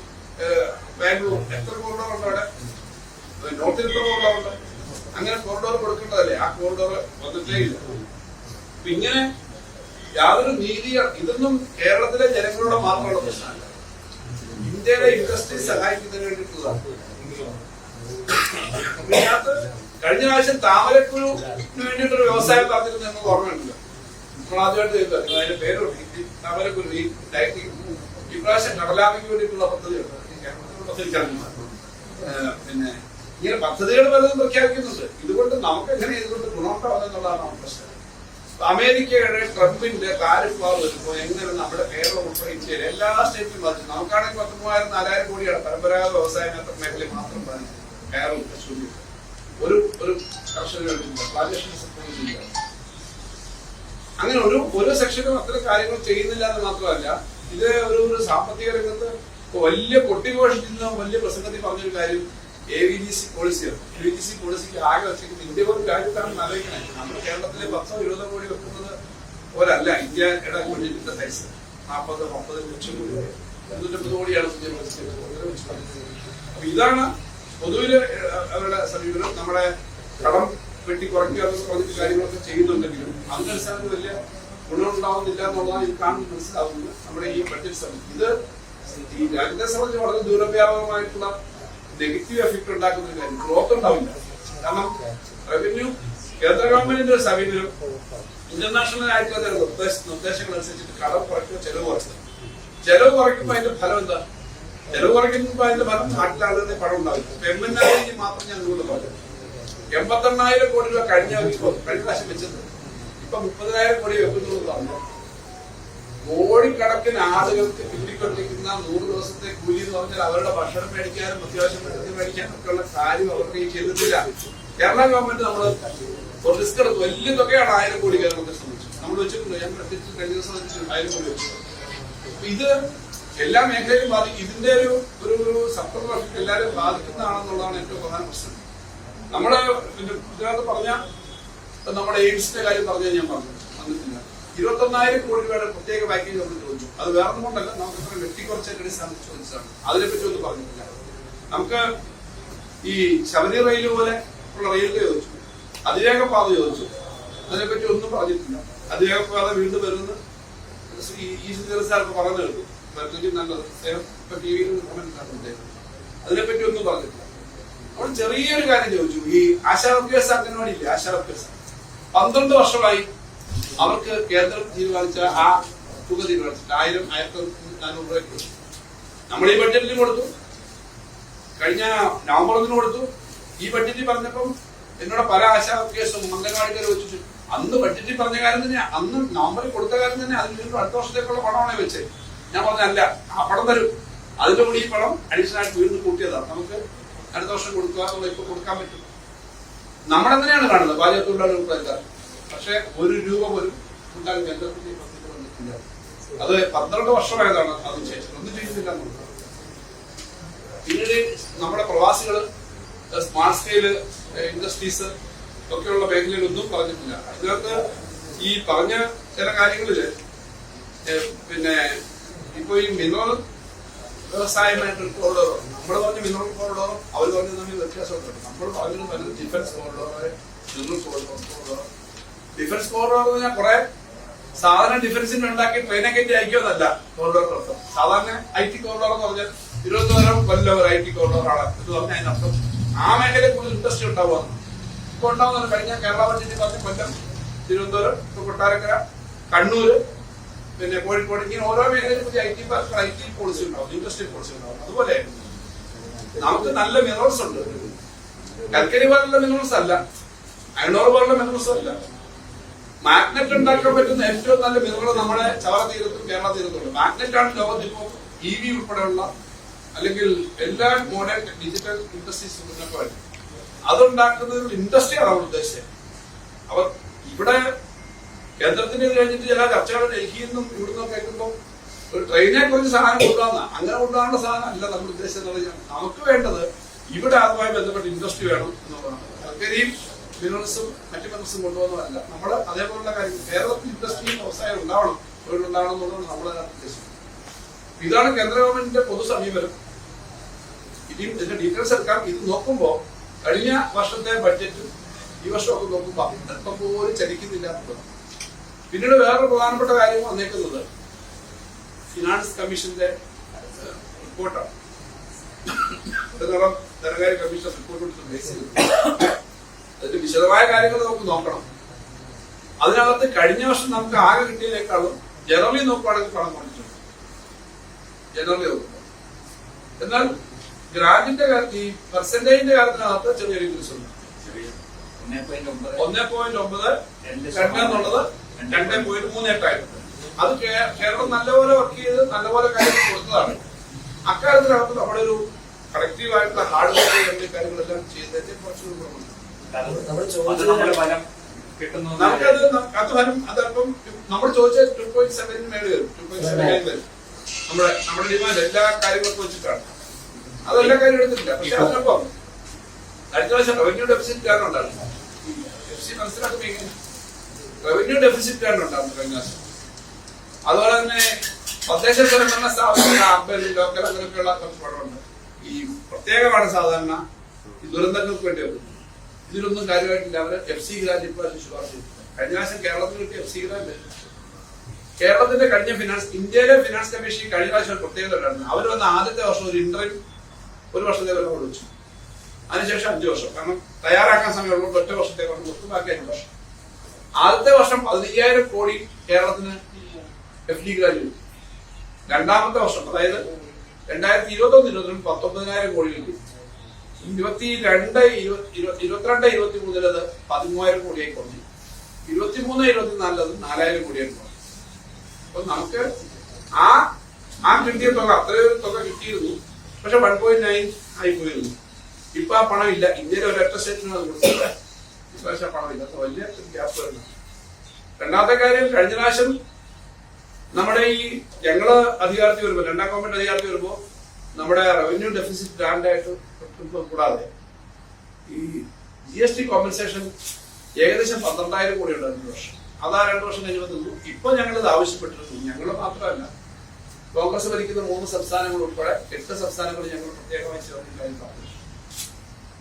ബാംഗ്ലൂർ, എത്ര കോറിഡോർ ഉണ്ട് അവിടെ? നോർത്തിൽ എത്ര കോറിഡോർ ഉണ്ട്? അങ്ങനെ കോറിഡോർ കൊടുക്കേണ്ടതല്ലേ? ആ കോറിഡോർ വന്നിട്ടേ ഇല്ല. ഇങ്ങനെ യാതൊരു നീതി, ഇതൊന്നും കേരളത്തിലെ ജനങ്ങളുടെ മാത്രമുള്ള പ്രശ്നമല്ല. ഇന്ത്യയിലെ ഇൻഡസ്ട്രി സഹായിക്കുന്നതിന് വേണ്ടിയിട്ടുള്ളതാണ്. കഴിഞ്ഞ പ്രാവശ്യം താമരക്കുരുവിന് വേണ്ടിയിട്ടൊരു വ്യവസായം പറഞ്ഞിരുന്നു എന്ന് ഓർമ്മയുണ്ടല്ലോ. നമ്മൾ ആദ്യമായിട്ട് കേൾക്കുക. അതിന്റെ പേരുണ്ട് താമരക്കുരു. ഇപ്രാവശ്യം കടലാമയ്ക്ക് വേണ്ടിയിട്ടുള്ള പദ്ധതിയുണ്ട്. പദ്ധതിക്കാണ്. പിന്നെ ഇങ്ങനെ പദ്ധതികൾ പലതും പ്രഖ്യാപിക്കുന്നുണ്ട്. ഇതുകൊണ്ട് നമുക്ക് എങ്ങനെ ഇതുകൊണ്ട് ഗുണമുണ്ടാവുക എന്നുള്ളതാണ് നമ്മുടെ പ്രശ്നം. അമേരിക്കയുടെ ട്രംപിന്റെ താരിഫ് വാർ വരുമ്പോൾ എങ്ങനെ നമ്മുടെ കേരളം ഉൾപ്പെടെ ഇന്ത്യയിലെ എല്ലാ സ്റ്റേറ്റിലും ബാധിച്ചു. നമുക്കാണെങ്കിൽ 13,000-4,000 കോടിയാണ് പരമ്പരാഗത വ്യവസായ മേഖലയിൽ മാത്രം ബാധിക്കുന്നത്. കേരളം ഒരു കർഷകരുടെ പ്ലാന്റേഷൻ സെക്ടറില്ല. അങ്ങനെ ഒരു സെക്ഷനും അത്തരം കാര്യങ്ങൾ ചെയ്യുന്നില്ല എന്ന് മാത്രമല്ല, ഇത് ഒരു സാമ്പത്തിക രംഗത്ത് വലിയ കൊട്ടിഘോഷിക്കുന്ന വലിയ പ്രസംഗത്തിൽ പറഞ്ഞൊരു കാര്യം AVGC പോളിസിയാണ്. AVGC പോളിസിക്ക് ആകെ വെച്ചിരിക്കുന്നത് ഇന്ത്യ പോലും രാജ്യത്താണ് ആലോചിക്കുന്നത്. നമ്മുടെ കേരളത്തിലെ 10-20 കോടി വെക്കുന്നത് പോലല്ല ഇന്ത്യയുടെ ബഡ്ജറ്റിന്റെ സൈസ്. 40-50 ലക്ഷം കോടി, 250 കോടിയാണ് ഇന്ത്യ ബഡ്ജറ്റ്. അപ്പൊ ഇതാണ് പൊതുവില് അവരുടെ സമീപനം. നമ്മുടെ കടം വെട്ടി കുറയ്ക്കുക പറഞ്ഞിട്ട് കാര്യങ്ങളൊക്കെ ചെയ്യുന്നുണ്ടെങ്കിലും അതിനനുസരിച്ച് വലിയ ഗുണമുണ്ടാവുന്നില്ല എന്നുള്ളതാണ് ഇത് കാണുന്നത്, മനസ്സിലാവുന്നത് നമ്മുടെ ഈ ബഡ്ജറ്റ് സമയത്ത്. ഇത് ഈ രാജ്യത്തെ സംബന്ധിച്ച് വളരെ ദൂരവ്യാപകമായിട്ടുള്ള നെഗറ്റീവ് എഫക്ട് ഉണ്ടാക്കുന്ന ഒരു കാര്യം, ഗ്രോത്ത് ഉണ്ടാവില്ല. കാരണം റവന്യൂ കേന്ദ്ര ഗവൺമെന്റിന്റെ ഒരു സമീപനം ഇന്റർനാഷണൽ ആയിട്ടുള്ള നിർദ്ദേശങ്ങൾ അനുസരിച്ചിട്ട് കടം കുറയ്ക്കുക, ചെലവ് കുറയ്ക്കുക. ചെലവ് കുറയ്ക്കുമ്പോൾ അതിന്റെ ഫലം എന്താ? ചെലവ് കുറയ്ക്കുമ്പോൾ അതിന്റെ ഫലം നാട്ടിലെ ആളുകളുടെ പണം ഉണ്ടാവില്ല. പെമ്മിനായി മാത്രം ഞാൻ നിങ്ങളോട് പറഞ്ഞു, 88,000 കോടി രൂപ കഴിഞ്ഞ പ്രാവശ്യം വെച്ചത് ഇപ്പൊ 30,000 കോടി വെക്കുന്നുള്ളത് പറഞ്ഞു. കോടിക്കണക്കിന് ആളുകൾക്ക് കിട്ടിക്കൊണ്ടിരിക്കുന്ന 100 ദിവസത്തെ കൂലി എന്ന് പറഞ്ഞാൽ അവരുടെ ഭക്ഷണം മേടിക്കാനും അത്യാവശ്യം മരുന്ന് മേടിക്കാനും ഒക്കെ ഉള്ള കാര്യം അവർക്ക് ഈ ചെയ്തിട്ടില്ല. കേരള ഗവൺമെന്റ് നമ്മൾ ഒരു റിസ്ക് എടുത്തു. വലിയ തുകയാണ് 1000 കോടി കേരളത്തെ സംബന്ധിച്ചു നമ്മൾ വെച്ചിട്ടുണ്ട്. ഞാൻ പ്രത്യേകിച്ച് കഴിഞ്ഞ ദിവസം 1000 കോടി വെച്ചു. ഇത് എല്ലാ മേഖലയിലും ബാധിക്കും. ഇതിന്റെ ഒരു സപ്തം എല്ലാവരും ബാധിക്കുന്നതാണെന്നുള്ളതാണ് ഏറ്റവും പ്രധാന പ്രശ്നം. നമ്മള് ഇതിനകത്ത് പറഞ്ഞ നമ്മുടെ എയിംസിന്റെ കാര്യം പറഞ്ഞു ഞാൻ വന്നിട്ടില്ല. 21,000 കോടി രൂപയുടെ പ്രത്യേക പാക്കേജ് നമ്മൾ ചോദിച്ചു. അത് വേറെ കൊണ്ടല്ല, നമുക്ക് ഇത്ര വെട്ടിക്കുറച്ചൊക്കെ ചോദിച്ചതാണ്. അതിനെപ്പറ്റി ഒന്നും പറഞ്ഞിട്ടില്ല. നമുക്ക് ഈ ശബരി റെയിൽ പോലെ ഉള്ള റെയിൽവേ ചോദിച്ചു, അതിവേഗ പാത ചോദിച്ചു, അതിനെപ്പറ്റി ഒന്നും പറഞ്ഞിട്ടില്ല. അതിവേഗ പാത വീണ്ടും വരുന്നത് ഈ സാർക്ക് പറഞ്ഞു കേട്ടു, നല്ലത് ഇപ്പൊ ടി വിയിൽ അതിനെപ്പറ്റി ഒന്നും പറഞ്ഞിട്ടില്ല. നമ്മൾ ചെറിയൊരു കാര്യം ചോദിച്ചു. ഈ ആശാവർക്കേഴ്സ് അംഗൻവാടിയില്ലേ, ആശാവർക്കേഴ്സ് 12 വർഷമായി അവർക്ക് കേന്ദ്രം തീരുമാനിച്ച ആ തുക തീരുമാനിച്ചിട്ട് 1,400 രൂപയ്ക്ക് നമ്മൾ ഈ ബഡ്ജറ്റിൽ കൊടുത്തു. കഴിഞ്ഞ നവംബർ 1 കൊടുത്തു. ഈ ബഡ്ജറ്റിൽ പറഞ്ഞപ്പം എന്നോട് പല ആശാവർക്കേഴ്സും അംഗൻവാടിക്കാരെ വെച്ചിട്ട് അന്ന് ബഡ്ജറ്റിൽ പറഞ്ഞ കാര്യം തന്നെ, അന്ന് നവംബറിൽ കൊടുത്ത കാര്യം തന്നെ, അതിന് വീണ്ടും അടുത്ത വർഷത്തേക്കുള്ള പണമാണ് വെച്ചത്. ഞാൻ പറഞ്ഞല്ല, ആ പണം തരും, അതിന്റെ കൂടി ഈ പണം അഡീഷണൽ ആയിട്ട് വീണ്ടും കൂട്ടിയതാണ്. നമുക്ക് അടുത്ത വർഷം കൊടുക്കുക എന്നുള്ള ഇപ്പൊ കൊടുക്കാൻ പറ്റും. നമ്മളെങ്ങനെയാണ് കാണുന്നത് പാചകത്തൊഴിലാളികൾക്കെല്ലാം. പക്ഷെ 1 രൂപ പോലും ഉണ്ടാകും കേന്ദ്രത്തിന്റെ പദ്ധതി വന്നിട്ടില്ല. അത് 12 വർഷമായതാണ്. അതിന് ശേഷം ഒന്നും ചെയ്യുന്നില്ല എന്നുള്ളത്. പിന്നീട് നമ്മുടെ പ്രവാസികള് സ്മാർട്ട് സ്കെയില് ഇൻഡസ്ട്രീസ് ഒക്കെയുള്ള മേഖലയിലൊന്നും പറഞ്ഞിട്ടില്ല. അതിനകത്ത് ഈ പറഞ്ഞ ചില കാര്യങ്ങളില് പിന്നെ ഇപ്പൊ ഈ മിനറൽ വ്യവസായമായിട്ട് കോറിഡോറോ നമ്മൾ പറഞ്ഞ മിനറൽ കോറിഡോറോ അവർ പറഞ്ഞത് തമ്മിൽ വ്യത്യാസമുണ്ട്. നമ്മൾ പറഞ്ഞത് ഡിഫൻസ് കോറിഡോറോ മിനറൽ കോറിഡോറോ. ഡിഫൻസ് കോറിഡോർ എന്ന് പറഞ്ഞാൽ കുറെ സാധാരണ ഡിഫൻസിന് ഉണ്ടാക്കി ട്രെയിനെ കയറ്റി അയക്കുമെന്നല്ല കോറിഡോർ അർത്ഥം. സാധാരണ IT കോറിഡോർ എന്ന് പറഞ്ഞാൽ തിരുവനന്തപുരം കൊല്ലം ഒരു IT കോറിഡോറാണ് എന്ന് പറഞ്ഞാൽ അതിനർത്ഥം ആ മേഖലയിൽ കൂടുതൽ ഇൻഡസ്ട്രി ഉണ്ടാവുകയാണ്. ഇപ്പൊ ഉണ്ടാവുന്നത് കഴിഞ്ഞ കേരള ബഡ്ജറ്റിൽ പറഞ്ഞ കൊല്ലം, തിരുവനന്തപുരം, കൊട്ടാരക്കര, കണ്ണൂര്, പിന്നെ കോഴിക്കോട്, ഇങ്ങനെ ഓരോ മേഖലയിൽ പുതിയ IT പാർക്ക്, IT പോളിസി ഉണ്ടാവും, ഇൻഡസ്ട്രിയൽ പോളിസി ഉണ്ടാവും. അതുപോലെ നമുക്ക് നല്ല മിനറൽസ് ഉണ്ട്. കൽക്കരി പോലുള്ള മിനറൽസ് അല്ല, അയണോർ പോലുള്ള മിനറൽസ് അല്ല. മാഗ്നറ്റ് ഉണ്ടാക്കാൻ പറ്റുന്ന ഏറ്റവും നല്ല മിനറൽ നമ്മുടെ ചവറ തീരത്തും കേരള തീരത്തുണ്ട്. മാഗ്നറ്റ് ആണ് ലോകത്തിൽ ഇപ്പോൾ EV ഉൾപ്പെടെയുള്ള അല്ലെങ്കിൽ എല്ലാ മോഡേൺ ഡിജിറ്റൽ ഇൻഡസ്ട്രീസ് മുന്നോട്ട്. അതുണ്ടാക്കുന്ന ഒരു ഇൻഡസ്ട്രിയാണ് അവർ ഉദ്ദേശിച്ചത്. അവർ ഇവിടെ കേന്ദ്രത്തിന്റെ കഴിഞ്ഞിട്ട് ചില ചർച്ചകൾ ഡൽഹിയിൽ നിന്നും ഇവിടുന്ന് കേൾക്കുമ്പോൾ ഒരു ട്രെയിനെ കുറിച്ച് സാധനം കൊണ്ടുവന്ന അങ്ങനെ കൊണ്ടുപോകാനുള്ള സാധനം അല്ല നമ്മൾ ഉദ്ദേശിച്ചത്. നമുക്ക് വേണ്ടത് ഇവിടെ അതുമായി ബന്ധപ്പെട്ട ഇൻഡസ്ട്രി വേണം എന്നുള്ളതാണ്. കൽക്കരിയും മിനറൽസും മറ്റു മിനറൽസും കൊണ്ടുപോകുന്നതല്ല. നമ്മൾ അതേപോലുള്ള കാര്യം കേരളത്തിൽ ഇൻഡസ്ട്രി വ്യവസായം ഉണ്ടാവണം, തൊഴിലുണ്ടാവണം എന്നുള്ളത് നമ്മളെ ഉദ്ദേശിക്കുന്നത്. ഇതാണ് കേന്ദ്ര ഗവൺമെന്റിന്റെ പൊതു സമീപനം. ഇതിന്റെ ഡീറ്റെയിൽസ് എടുക്കാം. ഇത് നോക്കുമ്പോ കഴിഞ്ഞ വർഷത്തെ ബഡ്ജറ്റും ഈ വർഷമൊക്കെ നോക്കുമ്പോൾ അല്പം പോലും ചലിക്കുന്നില്ല എന്നുള്ളതാണ്. പിന്നീട് വേറൊരു പ്രധാനപ്പെട്ട കാര്യം വന്നേക്കുന്നത് ഫിനാൻസ് കമ്മീഷന്റെ റിപ്പോർട്ടാണ്. ധനകാര്യ കമ്മീഷൻ റിപ്പോർട്ട് ബേസ് ചെയ്ത് അതിന്റെ വിശദമായ കാര്യങ്ങൾ നമുക്ക് നോക്കണം. അതിനകത്ത് കഴിഞ്ഞ വർഷം നമുക്ക് ആകെ കിട്ടിയതിനേക്കാളും ജനറലി നോക്കുകയാണെങ്കിൽ പണം കുറഞ്ഞിട്ടുണ്ട്. ജനറലി നോക്കുമ്പോൾ എന്നാൽ ഗ്രാന്റിന്റെ കാര്യത്തിൽ ഈ പെർസെന്റേജിന്റെ കാര്യത്തിനകത്ത് ചെറിയൊരു ഇൻക്രീസ് ഉണ്ട്. 1.9 എന്നുള്ളത് 2.38 അത് കേരളം നല്ലപോലെ വർക്ക് ചെയ്ത് നല്ലപോലെ കാര്യങ്ങൾ കൊടുത്തതാണ്. അക്കാര്യത്തിനകത്ത് നമ്മുടെ ഒരു കളക്റ്റീവായിട്ടുള്ള ഹാർഡ് വർക്ക് കാര്യങ്ങളെല്ലാം ചെയ്തതിന്റെ കുറച്ചുകൂടി അതപ്പം നമ്മൾ ചോദിച്ച 2.7 മേളിൽ വരും. 2.7 വരും. നമ്മുടെ ഡിമാൻഡ് എല്ലാ കാര്യങ്ങളും വെച്ചിട്ടാണ്. അതെല്ലാ കാര്യം എടുത്തിട്ടില്ല. പക്ഷെ അതിനൊപ്പം അടുത്ത പ്രാവശ്യം റവന്യൂ ഡെഫിസിറ്റ് കാരണം ഉണ്ടായിരുന്നു. മനസ്സിലാക്കുമ്പോൾ റവന്യൂ ഡെഫിസിറ്റ് കാരണം ഉണ്ടായിരുന്നു കഴിഞ്ഞ വർഷം. അതുപോലെ തന്നെ തദ്ദേശ സ്വയംഭരണ സ്ഥാപനങ്ങൾ ലോക്കൽ അങ്ങനെയൊക്കെയുള്ള കുറച്ച് പണമുണ്ട്. ഈ പ്രത്യേകമാണ് സാധാരണ ഈ ദുരന്തങ്ങൾക്ക് വേണ്ടി വരുന്നത്. ഇതിലൊന്നും കാര്യമായിട്ടില്ല. അവര് FC ഗ്രാന്റ് ഇപ്പോൾ ശുപാർശ ചെയ്തു. കഴിഞ്ഞ പ്രാവശ്യം കേരളത്തിൽ കിട്ടിയ FC ഗ്രാന്റ് കേരളത്തിന്റെ കഴിഞ്ഞ ഇന്ത്യയിലെ ഫിനാൻസ് കമ്മീഷൻ കഴിഞ്ഞ പ്രാവശ്യം പ്രത്യേകത ഉണ്ടായിരുന്നു. അവർ വന്ന ആദ്യത്തെ വർഷം ഒരു ഇന്റർവ്യൂ ഒരു വർഷത്തെ കൊല്ലം വിളിച്ചു, അതിനുശേഷം 5 വർഷം. കാരണം തയ്യാറാക്കാൻ സമയമുള്ളൂ, ഒറ്റ വർഷത്തെ കൊണ്ട് കൊടുത്തു, ബാക്കി 5 വർഷം. ആദ്യത്തെ വർഷം 15,000 കോടി കേരളത്തിന് FD ഗ്രാജുവേറ്റ്. രണ്ടാമത്തെ വർഷം അതായത് 2021-22 19,000 കോടി കിട്ടി. 22-23 അത് 13,000 കോടിയായി കുറഞ്ഞു. 23-24 അത് 4,000 കോടിയായി കുറഞ്ഞു. അപ്പൊ നമുക്ക് ആ കിട്ടിയ തുക അത്രയൊരു തുക കിട്ടിയിരുന്നു, പക്ഷെ 1.9 ആയി പോയിരുന്നു. ഇപ്പൊ ആ പണം ഇല്ല. ഇന്ത്യയിലെ ഒരൊറ്റ സ്റ്റേറ്റിനും അത് കൊടുത്തില്ല. ഇപ്രാവശ്യം പണം ഇല്ല. വലിയ ഗ്യാപ്പ് വരുന്നു. രണ്ടാമത്തെ കാര്യം, കഴിഞ്ഞ പ്രാവശ്യം നമ്മുടെ ഈ ഞങ്ങള് അധികാരത്തിൽ വരുമ്പോൾ, രണ്ടാം ഗവൺമെന്റ് അധികാരത്തിൽ വരുമ്പോൾ നമ്മുടെ റവന്യൂ ഡെഫിസിറ്റ് ഗ്രാൻഡായിട്ട് കൂടാതെ ഈ GST കോമ്പൻസേഷൻ ഏകദേശം 12,000 കോടി ഉണ്ടായിരുന്നു വർഷം. അതാ 2 വർഷം കഴിഞ്ഞ് നിന്നു. ഇപ്പൊ ഞങ്ങൾ ഇത് ആവശ്യപ്പെട്ടിരുന്നു. ഞങ്ങൾ മാത്രമല്ല, കോൺഗ്രസ് ഭരിക്കുന്ന 3 സംസ്ഥാനങ്ങൾ ഉൾപ്പെടെ 8 സംസ്ഥാനങ്ങൾ ഞങ്ങൾ പ്രത്യേകമായി ചേർന്ന് കാര്യം പറഞ്ഞു.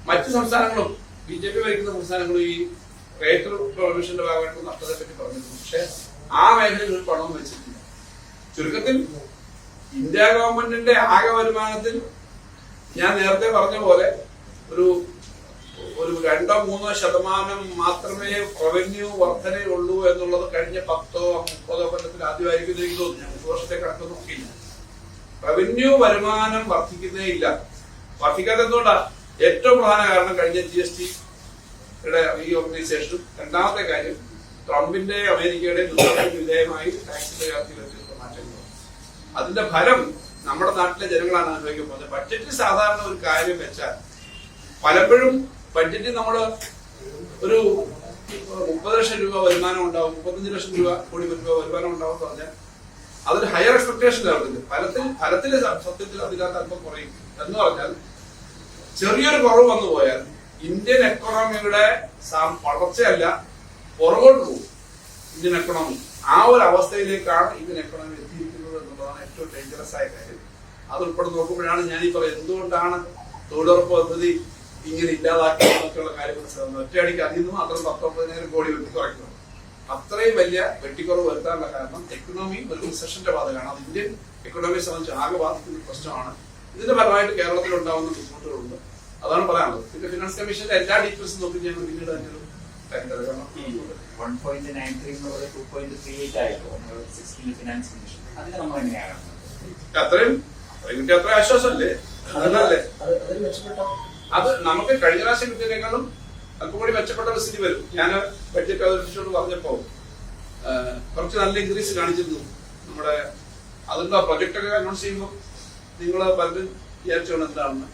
മറ്റു സംസ്ഥാനങ്ങളും BJP ഭരിക്കുന്ന സംസ്ഥാനങ്ങളും ഈ റേറ്റ് പ്രൊവിഷന്റെ ഭാഗമായിട്ട് നഷ്ടത്തെ പറ്റി പറഞ്ഞിരുന്നു. പക്ഷെ ആ മേഖലയിൽ ഒരു പണവും വെച്ചിട്ടില്ല. ചുരുക്കത്തിൽ ഇന്ത്യ ഗവൺമെന്റിന്റെ ആകെ വരുമാനത്തിൽ ഞാൻ നേരത്തെ പറഞ്ഞ പോലെ ഒരു 2-3% മാത്രമേ റവന്യൂ വർധനയുള്ളൂ എന്നുള്ളത് കഴിഞ്ഞ 10-30 കൊല്ലത്തിൽ ആദ്യമായിരിക്കും എനിക്ക് തോന്നുന്നു. 30 വർഷത്തെ കണക്ക് നോക്കിയില്ല. റവന്യൂ വരുമാനം വർദ്ധിക്കുന്നേ ഇല്ല. വർദ്ധിക്കാത്ത എന്തുകൊണ്ടാ? ഏറ്റവും പ്രധാന കാരണം കഴിഞ്ഞ GST-യുടെ റീഓർഗനൈസേഷനും, രണ്ടാമത്തെ കാര്യം ട്രംപിന്റെ അമേരിക്കയുടെ വിധേയമായി ടാക്സിന്റെ കാര്യത്തിൽ മാറ്റങ്ങൾ. അതിന്റെ ഫലം നമ്മുടെ നാട്ടിലെ ജനങ്ങളാണ് അനുഭവിക്കാൻ പോകുന്നത്. ബഡ്ജറ്റിൽ സാധാരണ ഒരു കാര്യം വെച്ചാൽ പലപ്പോഴും ബഡ്ജറ്റിൽ നമ്മൾ ഒരു 30 ലക്ഷം രൂപ വരുമാനം ഉണ്ടാവും, 35 ലക്ഷം കോടി രൂപ വരുമാനം ഉണ്ടാവും എന്ന് പറഞ്ഞാൽ അതൊരു ഹയർ എക്സ്പെക്ടേഷൻ ആവുന്നില്ല. ഫലത്തിൽ സത്യത്തിൽ അതിനകത്ത് അല്പം കുറയും. എന്ന് പറഞ്ഞാൽ ചെറിയൊരു കുറവ് വന്നു പോയാൽ ഇന്ത്യൻ എക്കോണമിയുടെ വളർച്ചയല്ല, പുറകോട്ട് പോകും ഇന്ത്യൻ എക്കോണമി. ആ ഒരു അവസ്ഥയിലേക്കാണ് ഇന്ത്യൻ എക്കോണമി എത്തിയിരിക്കുന്നത് എന്നുള്ളതാണ് ഏറ്റവും ഡേഞ്ചറസ് ആയ കാര്യം. അതുൾപ്പെടെ നോക്കുമ്പോഴാണ് ഞാനീ പറയുന്നത് എന്തുകൊണ്ടാണ് തൊഴിലുറപ്പ് പദ്ധതി ഇങ്ങനെ ഇല്ലാതാക്കിയെന്നൊക്കെയുള്ള കാര്യം മനസ്സിലാവുന്നത്. ഒറ്റയടിക്ക് അതിൽ നിന്നും അത്ര 19,000 കോടി വെട്ടിക്കുറയ്ക്കണം. അത്രയും വലിയ വെട്ടിക്കുറവ് വരുത്താനുള്ള കാരണം എക്കണോമി ഒരു റിസഷന്റെ ബാധകമാണ്. അത് ഇന്ത്യൻ എക്കണോമിയെ സംബന്ധിച്ച് ആകെ ബാധിക്കുന്ന ഒരു പ്രശ്നമാണ്. ഇതിന്റെ ഫലമായിട്ട് കേരളത്തിൽ ഉണ്ടാകുന്ന ബുദ്ധിമുട്ടുകളുണ്ട്. അതാണ് പറയാനുള്ളത്. പിന്നെ ഫിനാൻസ് കമ്മീഷന്റെ എല്ലാ ഡീറ്റെയിൽസും നോക്കി ഞങ്ങൾ പിന്നീട് അതിന്റെ ഒരു 1.93 2.38 ആയിട്ടോ ഫിനാൻസ് കമ്മീഷൻ അതിന് നമ്മൾ എങ്ങനെയാണ് അത്രയും കിട്ടിയ അത്ര ആശ്വാസമല്ലേ? അതല്ലേ അത് നമുക്ക് കഴിഞ്ഞ പ്രാവശ്യം കിട്ടിയതിനേക്കാളും അല്പം കൂടി മെച്ചപ്പെട്ട ഒരു സ്ഥിതി വരും. ഞാൻ ബഡ്ജറ്റ് അവതരിപ്പിച്ചോട് പറഞ്ഞപ്പോ കുറച്ച് നല്ല ഇൻക്രീസ് കാണിച്ചിരുന്നു. നമ്മുടെ അതിന്റെ പ്രൊജക്ട് ഒക്കെ അനൗൺസ് ചെയ്യുമ്പോൾ നിങ്ങൾ പലരും വിചാരിച്ചോണം എന്താണെന്ന്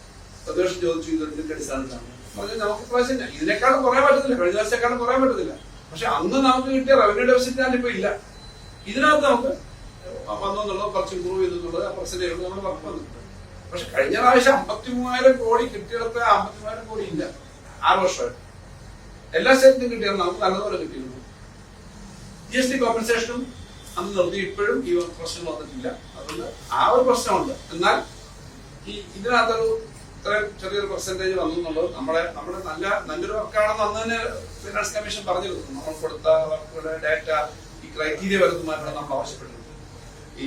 സന്തോഷം ചോദിച്ചു. ഇതിന്റെ അടിസ്ഥാനത്തിലാണ് പറഞ്ഞത്. നമുക്ക് പ്രാവശ്യം ഇതിനേക്കാളും കുറയാൻ പറ്റത്തില്ല, കഴിഞ്ഞ പ്രാവശ്യത്തെക്കാളും കുറയാൻ പറ്റത്തില്ല. പക്ഷെ അന്ന് നമുക്ക് കിട്ടിയ റവന്യൂ ഡെഫിസിറ്റ് ഇപ്പൊ ഇല്ല. ഇതിനകത്ത് നമുക്ക് വന്നെന്നുള്ളത് കുറച്ച് ഇമ്പ്രൂവ് ചെയ്തെന്നുള്ളത് ആ പെർസെന്റേജ് നമ്മൾ വർക്ക് വന്നിട്ടുണ്ട്. പക്ഷെ കഴിഞ്ഞ പ്രാവശ്യം 53,000 കോടി കിട്ടിയിടത്ത് 53,000 കോടി ഇല്ല. 6 വർഷമായിട്ട് എല്ലാ സ്റ്റേറ്റിനും കിട്ടിയാലും നമുക്ക് നല്ലതുപോലെ കിട്ടിയിരുന്നു. GST കോമ്പൻസേഷനും അന്ന് നിർത്തി. ഇപ്പോഴും ഈ പ്രശ്നം വന്നിട്ടില്ല. അതുകൊണ്ട് ആ ഒരു പ്രശ്നമുണ്ട്. എന്നാൽ ഈ ഇതിനകത്തൊരു ഇത്രയും ചെറിയൊരു പെർസെന്റേജ് വന്നു എന്നുള്ളത് നമ്മുടെ നല്ലൊരു വർക്കാണെന്ന് അന്ന് തന്നെ ഫിനാൻസ് കമ്മീഷൻ പറഞ്ഞിരുന്നു. നമ്മൾ കൊടുത്ത വർക്കുകളുടെ ഡാറ്റ ഈ ക്രൈറ്റീരിയ വരുന്നതുമായിട്ടാണ് നമ്മൾ ആവശ്യപ്പെട്ടത്.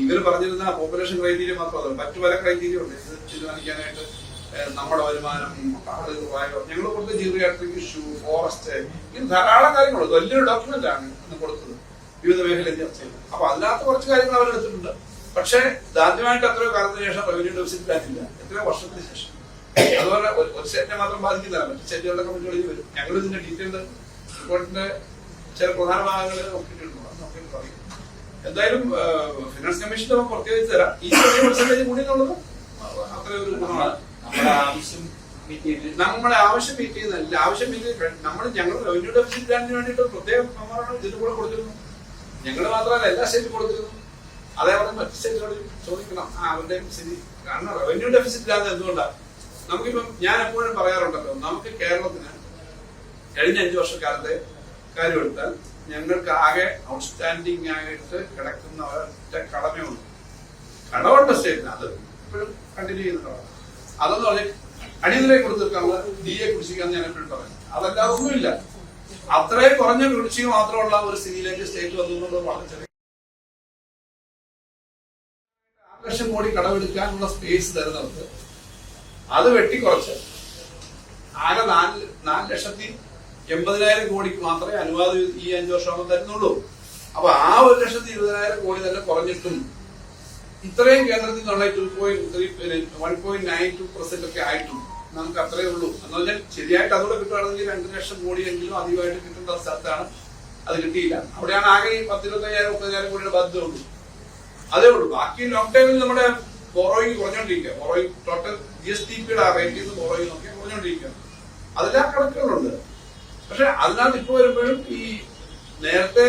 ഇവർ പറഞ്ഞിരുന്ന പോപ്പുലേഷൻ ക്രൈറ്റീരിയ മാത്രമല്ല, മറ്റു പല ക്രൈറ്റീരിയ ഉണ്ട് ഇത് തീരുമാനിക്കാനായിട്ട്. നമ്മുടെ വരുമാനം, ഞങ്ങൾ കൊടുത്ത ജിയോഗ്രാഫിക് ഇഷ്യൂ, ഫോറസ്റ്റ്, ഇങ്ങനെ ധാരാളം കാര്യങ്ങളുണ്ട്. വലിയൊരു ഡോക്യുമെന്റ് ആണ് ഇന്ന് കൊടുത്തത് വിവിധ മേഖലയിൽ ചർച്ച ചെയ്തത്. അപ്പൊ അതിനകത്ത് കുറച്ച് കാര്യങ്ങൾ അവർ എടുത്തിട്ടുണ്ട്. പക്ഷെ ആദ്യമായിട്ട് എത്രയോ കാലത്തിന് ശേഷം റവന്യൂ ഡെഫിസിറ്റ് ആയിട്ടില്ല, എത്രയോ വർഷത്തിന് ശേഷം. അതുപോലെ ഒരു സ്റ്റേറ്റിനെ മാത്രം ബാധിക്കുന്നതാണ്, മറ്റു സ്റ്റേറ്റുകളുടെ കമ്മിറ്റികളിൽ വരും. ഞങ്ങൾ ഇതിന്റെ ഡീറ്റെയിൽഡ് റിപ്പോർട്ടിന്റെ ചില പ്രധാന ഭാഗങ്ങൾ നോക്കിയിട്ടുണ്ട്. പറയും എന്തായാലും ഫിനാൻസ് കമ്മീഷൻ നമുക്ക് പ്രത്യേകിച്ച് തരാം. ഈ ചെറിയ പെർസെന്റേജ് കൂടി എന്നുള്ളത് അത്രയൊരു ഗുണമാണ്. നമ്മുടെ ആവശ്യം മീറ്റ് ചെയ്യുന്നതല്ല, ആവശ്യം മീറ്റ് ഞങ്ങൾ റവന്യൂ ഡെഫിസിറ്റ് ഗ്രാന്റിന് വേണ്ടിയിട്ട് പ്രത്യേക മെമ്മോറാണ്ടം ഇതിന് കൂടെ കൊടുത്തിരുന്നു. ഞങ്ങൾ മാത്രമല്ല എല്ലാ സ്റ്റേറ്റും കൊടുത്തിരുന്നു. അതേപോലെ മറ്റു സ്റ്റേറ്റുകളിൽ ചോദിക്കണം അവരുടെയും സ്ഥിതി. കാരണം റവന്യൂ ഡെഫിസിറ്റ് ഗ്രാന്റ് എന്തുകൊണ്ടാണ് നമുക്കിപ്പം ഞാൻ എപ്പോഴും പറയാറുണ്ടല്ലോ, നമുക്ക് കേരളത്തിന് കഴിഞ്ഞ 5 വർഷക്കാലത്തെ കാര്യമെടുത്താൽ ഞങ്ങൾക്ക് ആകെ ഔട്ട്സ്റ്റാൻഡിംഗ് ആയിട്ട് കിടക്കുന്ന ഒരൊറ്റ കടമയുണ്ട്. കടമുണ്ട് സ്റ്റേറ്റിന്, അത് ഇപ്പോഴും കണ്ടിന്യൂ ചെയ്യുന്നുണ്ടാവും. അതെന്ന് പറഞ്ഞാൽ അടിയന്തരമായി കൊടുത്തിരിക്കാനുള്ള DA കുടിശ്ശിക്കാന്ന് ഞാൻ എപ്പോഴും പറയുന്നത്. അതല്ലാതെ ഒന്നുമില്ല. അത്രയും കുറഞ്ഞ കുടിശ്ശിക മാത്രമുള്ള ഒരു സ്ഥിതിയിലേക്ക് സ്റ്റേറ്റ് വന്നു എന്നുള്ളത് വളരെ ചെറിയ ലക്ഷം കോടി കടമെടുക്കാനുള്ള സ്പേസ് തരുന്നവർക്ക് അത് വെട്ടിക്കുറച്ച് ആകെ 4,80,000 കോടിക്ക് മാത്രമേ അനുവാദം ഈ 5 വർഷം തരുന്നുള്ളൂ. അപ്പൊ ആ 1,20,000 കോടി തന്നെ കുറഞ്ഞിട്ടും ഇത്രയും കേന്ദ്രത്തിൽ നിന്നുള്ള 1.92% ഒക്കെ ആയിട്ടും നമുക്ക് അത്രയേ ഉള്ളൂ എന്ന് പറഞ്ഞാൽ ശരിയായിട്ട് അതുകൂടെ കിട്ടുകയാണെങ്കിൽ 2 ലക്ഷം കോടിയെങ്കിലും അധികമായിട്ട് കിട്ടേണ്ട സ്ഥലത്താണ് അത് കിട്ടിയില്ല. അവിടെയാണ് ആകെ 10,25,000-30,000 കോടിയുടെ ബാധ്യത ഉള്ളൂ. അതേ ഉള്ളൂ. ബാക്കി ലോങ് ടൈമിൽ നമ്മുടെ ബോറോയിങ് കുറഞ്ഞോണ്ടിരിക്കുക. ബോറോയിങ് ടോട്ടൽ GSDP-യുടെ റേറ്റിൽ നിന്ന് ബോറോയിങ് നോക്കി കുറഞ്ഞോണ്ടിരിക്കുക. അതിലാ കണക്കുകളുണ്ട്. പക്ഷെ അതിനകത്ത് ഇപ്പൊ വരുമ്പോഴും ഈ നേരത്തെ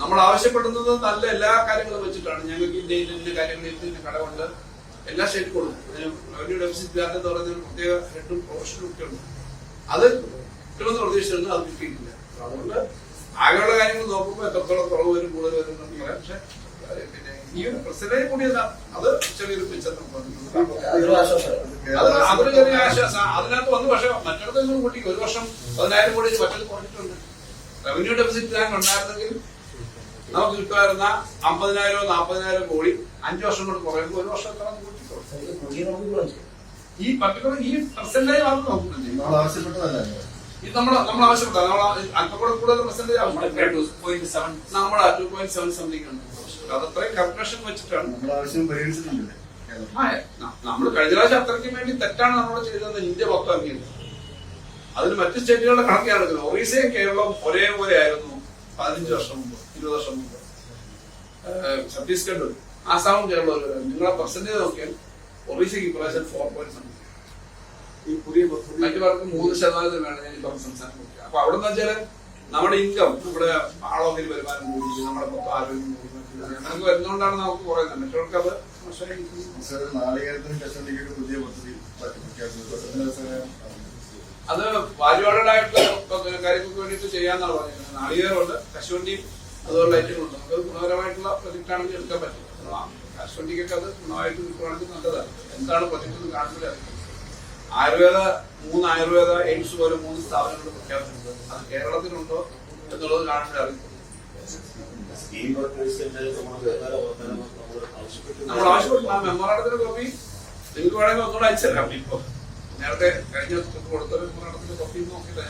നമ്മൾ ആവശ്യപ്പെടുന്നത് നല്ല എല്ലാ കാര്യങ്ങളും വെച്ചിട്ടാണ്. ഞങ്ങൾക്ക് ഇന്ന കാര്യങ്ങളിൽ ഇന്ന കടമുണ്ട്, എല്ലാ സ്റ്റേറ്റ് കൊടുക്കും. റവന്യൂ ഡെഫിസിറ്റ് ഗ്രാന്റ് എന്ന് പറയുന്ന പ്രത്യേക ഹെഡും പ്രൊഫഷനും ഒക്കെ ഉണ്ട്. അത് കിട്ടുമെന്ന് പ്രതീക്ഷിച്ചിരുന്നു, അത് കിട്ടിയിട്ടില്ല. അതുകൊണ്ട് ആകെയുള്ള കാര്യങ്ങൾ നോക്കുമ്പോൾ എത്രത്തോളം കുറവ് വരും കൂടുതൽ വരും എന്ന് പറയാം. പക്ഷെ പിന്നെ ഈ ഒരു പ്രസിഡന്റ് കൂടിയതാണ്, അത് ചെറിയൊരു പിക്ചർ അതൊരു ചെറിയ ആശ്വാസം അതിനകത്ത് വന്നു. പക്ഷെ മറ്റിടത്ത് നിന്നും കൂട്ടി 1 വർഷം 10,000 കോടി മറ്റൊരു കുറഞ്ഞിട്ടുണ്ട്. റവന്യൂ ഡെഫിസിറ്റ് ഗ്രാന്റ് ഉണ്ടായിരുന്നെങ്കിൽ നമുക്ക് കിട്ടുമായിരുന്ന 50,000-40,000 കോടി 5 വർഷം കൊണ്ട് കുറയുമ്പോൾ 1 വർഷം എത്ര ഈ പർട്ടിക്കുലർ ഈ പെർസെന്റേജ് മാത്രം നോക്കുന്നുണ്ട്. ഇത് നമ്മൾ ആവശ്യപ്പെട്ട അല്പം കൂടെ കൂടുതൽ പെർസെന്റേജ് ആവശ്യപ്പെട്ടു. നമ്മുടെ 2.7 സംതിങ് ഉണ്ട്. അതത്രയും കർക്കഷൻ വെച്ചിട്ടാണ് നമ്മൾ കഴിഞ്ഞ പ്രാവശ്യം അത്രയ്ക്ക് വേണ്ടി തെറ്റാണ് നമ്മളോട് ചെയ്തത്. ഇന്ത്യ പുറത്തിറങ്ങിയത് അതിന് മറ്റു സ്റ്റേറ്റുകളുടെ കണക്കാണ് എടുക്കുന്നത്. ഒറീസയും കേരളവും ഒരേപോലെ ആയിരുന്നു 15 വർഷം മുമ്പ് 20 വർഷം മുമ്പ്. ഛത്തീസ്ഗഡ് ആസാമും കേരളവും നിങ്ങളെ പെർസെന്റേജ് നോക്കിയാൽ ഒറീസയ്ക്ക് ഇപ്രാവശ്യം 4.7, മറ്റു പേർക്ക് 3% വേണം. ഞാൻ ഇപ്പം സംസ്ഥാനം നോക്കുക. അപ്പൊ അവിടെ നിന്ന് വെച്ചാല് നമ്മുടെ ഇൻകം, നമ്മുടെ ആളോഹരി വരുമാനം കൂടി, നമ്മുടെ മൊത്തം ആരോഗ്യം കൂടി നമുക്ക് വരുന്നോണ്ടാണ് നമുക്ക് പറയുന്നത്. മറ്റവർക്ക് അത് അത് വാല്യൂഡഡ് ആയിട്ടുള്ള കാര്യങ്ങൾക്ക് വേണ്ടിയിട്ട് ചെയ്യാന്നാണ് പറഞ്ഞിരിക്കുന്നത്. നാളികേരമുണ്ട്, കശുവണ്ടിയും അതുപോലുള്ള ഐറ്റങ്ങളുണ്ട്. നമുക്ക് ഗുണപരമായിട്ടുള്ള പ്രൊജക്ട് ആണെങ്കിൽ എടുക്കാൻ പറ്റും. കശുവണ്ടിക്കൊക്കെ അത് ഗുണമായിട്ട് കിട്ടുവാണെങ്കിൽ നല്ലതാണ്. എന്താണ് പ്രൊജക്ട് എന്ന് കാണുമ്പോൾ ആയുർവേദ 3 ആയുർവേദ എയിംസ് പോലെ 3 സ്ഥാപനങ്ങൾ പ്രഖ്യാപിച്ചിട്ടുണ്ട്. അത് കേരളത്തിലുണ്ടോ എന്നുള്ളത് കാണുമ്പോൾ അറിയും. നമ്മൾ ആവശ്യപ്പെട്ടു ആ മെമ്മോറാണ്ടത്തിന്റെ കോപ്പി നിങ്ങൾക്ക് വേണമെങ്കിൽ ഒന്നുകൂടെ അയച്ചുതരാം. ഇപ്പൊ നേരത്തെ കഴിഞ്ഞ കൊടുത്ത മെമ്മോറാണ്ടത്തിന്റെ കോപ്പി നോക്കിയിട്ട്